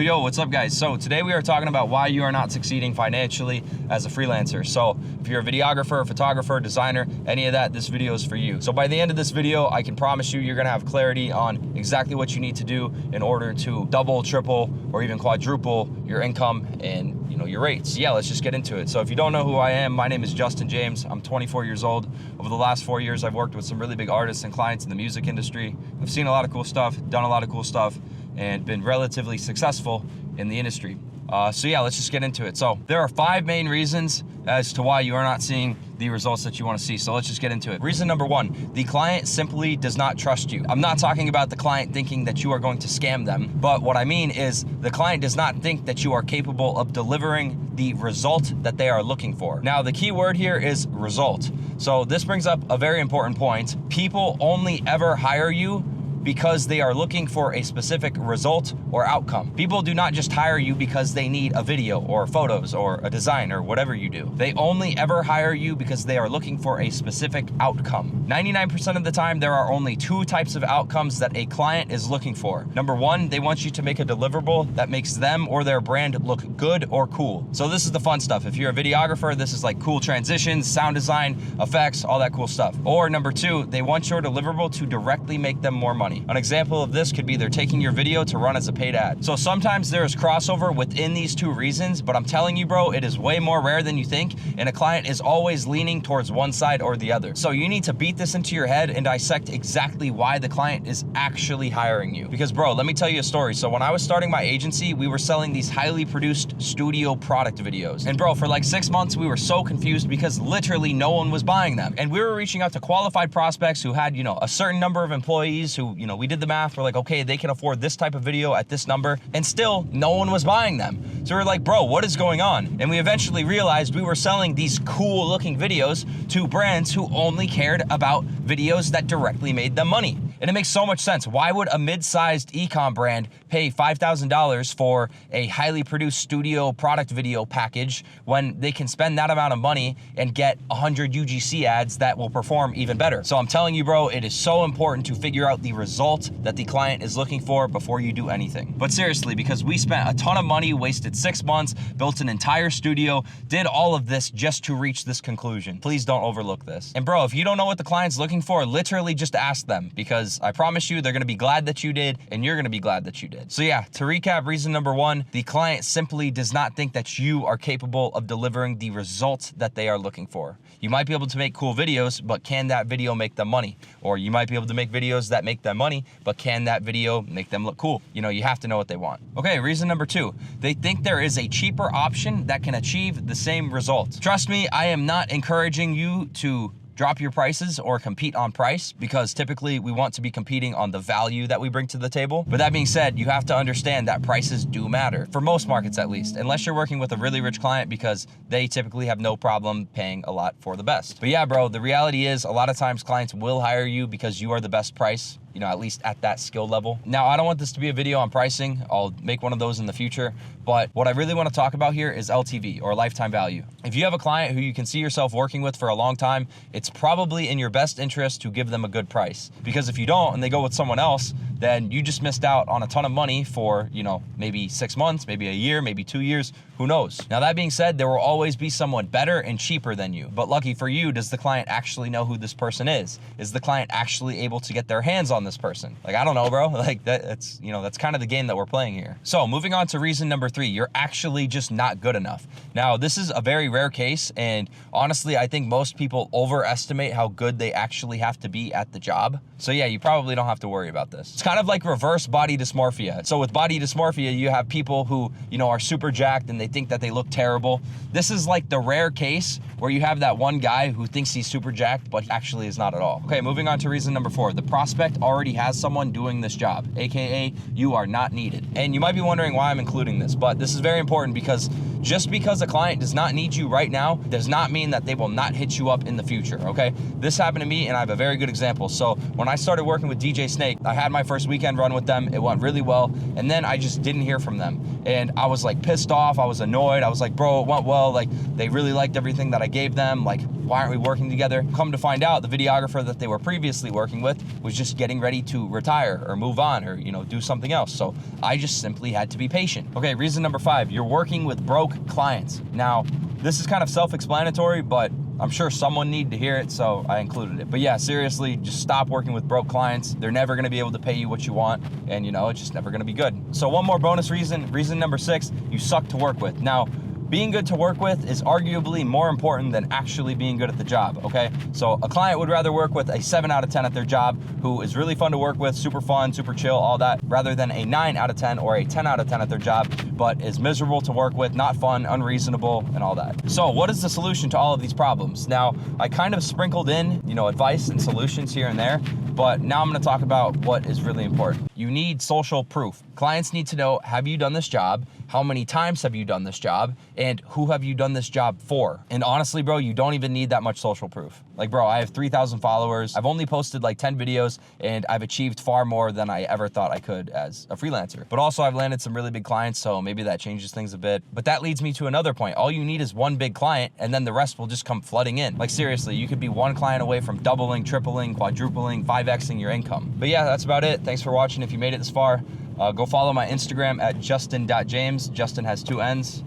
Yo, what's up guys? So today we are talking about why you are not succeeding financially as a freelancer. So if you're a videographer, photographer, designer, any of that, this video is for you. So by the end of this video, I can promise you're gonna have clarity on exactly what you need to do in order to double, triple, or even quadruple your income and your rates. Yeah, let's just get into it. So if you don't know who I am, my name is Justin James. I'm 24 years old. Over the last 4 years, I've worked with some really big artists and clients in the music industry. I've seen a lot of cool stuff, done a lot of cool stuff, and been relatively successful in the industry. So yeah, let's just get into it. So there are 5 main reasons as to why you are not seeing the results that you want to see. So let's just get into it. Reason number 1, the client simply does not trust you. I'm not talking about the client thinking that you are going to scam them, but what I mean is the client does not think that you are capable of delivering the result that they are looking for. Now, the key word here is result. So this brings up a very important point. People only ever hire you because they are looking for a specific result or outcome. People do not just hire you because they need a video or photos or a design or whatever you do. They only ever hire you because they are looking for a specific outcome. 99% of the time, there are only 2 types of outcomes that a client is looking for. Number 1, they want you to make a deliverable that makes them or their brand look good or cool. So this is the fun stuff. If you're a videographer, this is like cool transitions, sound design, effects, all that cool stuff. Or number 2, they want your deliverable to directly make them more money. An example of this could be they're taking your video to run as a paid ad. So sometimes there is crossover within these 2 reasons, but I'm telling you, bro, it is way more rare than you think, and a client is always leaning towards one side or the other. So you need to beat this into your head and dissect exactly why the client is actually hiring you. Because bro, let me tell you a story. So when I was starting my agency, we were selling these highly produced studio product videos. And bro, for like 6 months, we were so confused because literally no one was buying them. And we were reaching out to qualified prospects who had, a certain number of employees who, we did the math. We're like, okay, they can afford this type of video at this number, and still no one was buying them. So we're like, bro, what is going on? And we eventually realized we were selling these cool looking videos to brands who only cared about videos that directly made them money. And it makes so much sense. Why would a mid-sized e-com brand pay $5,000 for a highly produced studio product video package when they can spend that amount of money and get 100 UGC ads that will perform even better? So I'm telling you, bro, it is so important to figure out the result that the client is looking for before you do anything. But seriously, because we spent a ton of money, wasted 6 months, built an entire studio, did all of this just to reach this conclusion. Please don't overlook this. And bro, if you don't know what the client's looking for, literally just ask them, because I promise you, they're gonna be glad that you did, and you're gonna be glad that you did. So yeah, to recap, reason number 1, the client simply does not think that you are capable of delivering the results that they are looking for. You might be able to make cool videos, but can that video make them money? Or you might be able to make videos that make them money, but can that video make them look cool? You have to know what they want. Okay, reason number 2, they think there is a cheaper option that can achieve the same results. Trust me, I am not encouraging you to drop your prices or compete on price, because typically we want to be competing on the value that we bring to the table. But that being said, you have to understand that prices do matter, for most markets at least, unless you're working with a really rich client, because they typically have no problem paying a lot for the best. But yeah, bro, the reality is a lot of times clients will hire you because you are the best price, at least at that skill level. Now, I don't want this to be a video on pricing. I'll make one of those in the future. But what I really want to talk about here is LTV, or lifetime value. If you have a client who you can see yourself working with for a long time, it's probably in your best interest to give them a good price. Because if you don't and they go with someone else, then you just missed out on a ton of money for, maybe 6 months, maybe a year, maybe 2 years, who knows? Now, that being said, there will always be someone better and cheaper than you. But lucky for you, does the client actually know who this person is? Is the client actually able to get their hands on this person? Like, I don't know, bro. Like, that's kind of the game that we're playing here. So moving on to reason number 3, you're actually just not good enough. Now, this is a very rare case, and honestly, I think most people overestimate how good they actually have to be at the job. So yeah, you probably don't have to worry about this. It's kind of like reverse body dysmorphia. So with body dysmorphia, you have people who, are super jacked and they think that they look terrible. This is like the rare case where you have that one guy who thinks he's super jacked, but actually is not at all. Okay, moving on to reason number 4. The prospect already has someone doing this job, AKA you are not needed. And you might be wondering why I'm including this, but this is very important because just because a client does not need you right now does not mean that they will not hit you up in the future, okay? This happened to me, and I have a very good example. So when I started working with DJ Snake, I had my first weekend run with them. It went really well, and then I just didn't hear from them. And I was like pissed off, I was annoyed. I was like, bro, it went well. Like, they really liked everything that I gave them. Like, why aren't we working together? Come to find out, the videographer that they were previously working with was just getting ready to retire or move on or, do something else. So I just simply had to be patient. Okay, reason number 5, you're working with broke clients. Now, this is kind of self-explanatory, but I'm sure someone needed to hear it, so I included it. But yeah, seriously, just stop working with broke clients. They're never gonna be able to pay you what you want, and it's just never gonna be good. So one more bonus reason number 6, you suck to work with. Now, being good to work with is arguably more important than actually being good at the job, okay? So a client would rather work with a 7 out of 10 at their job, who is really fun to work with, super fun, super chill, all that, rather than a 9 out of 10 or a 10 out of 10 at their job, but is miserable to work with, not fun, unreasonable, and all that. So what is the solution to all of these problems? Now, I kind of sprinkled in, advice and solutions here and there, but now I'm gonna talk about what is really important. You need social proof. Clients need to know, have you done this job? How many times have you done this job? And who have you done this job for? And honestly, bro, you don't even need that much social proof. Like, bro, I have 3,000 followers. I've only posted like 10 videos, and I've achieved far more than I ever thought I could as a freelancer. But also I've landed some really big clients, so maybe that changes things a bit. But that leads me to another point. All you need is one big client, and then the rest will just come flooding in. Like, seriously, you could be one client away from doubling, tripling, quadrupling, 5xing your income. But yeah, that's about it. Thanks for watching. If you made it this far, go follow my Instagram at justin.james. Justin has 2 N's.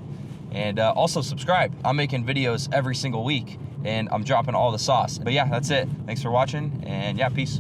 And also subscribe. I'm making videos every single week, and I'm dropping all the sauce. But yeah, that's it. Thanks for watching, and yeah, peace.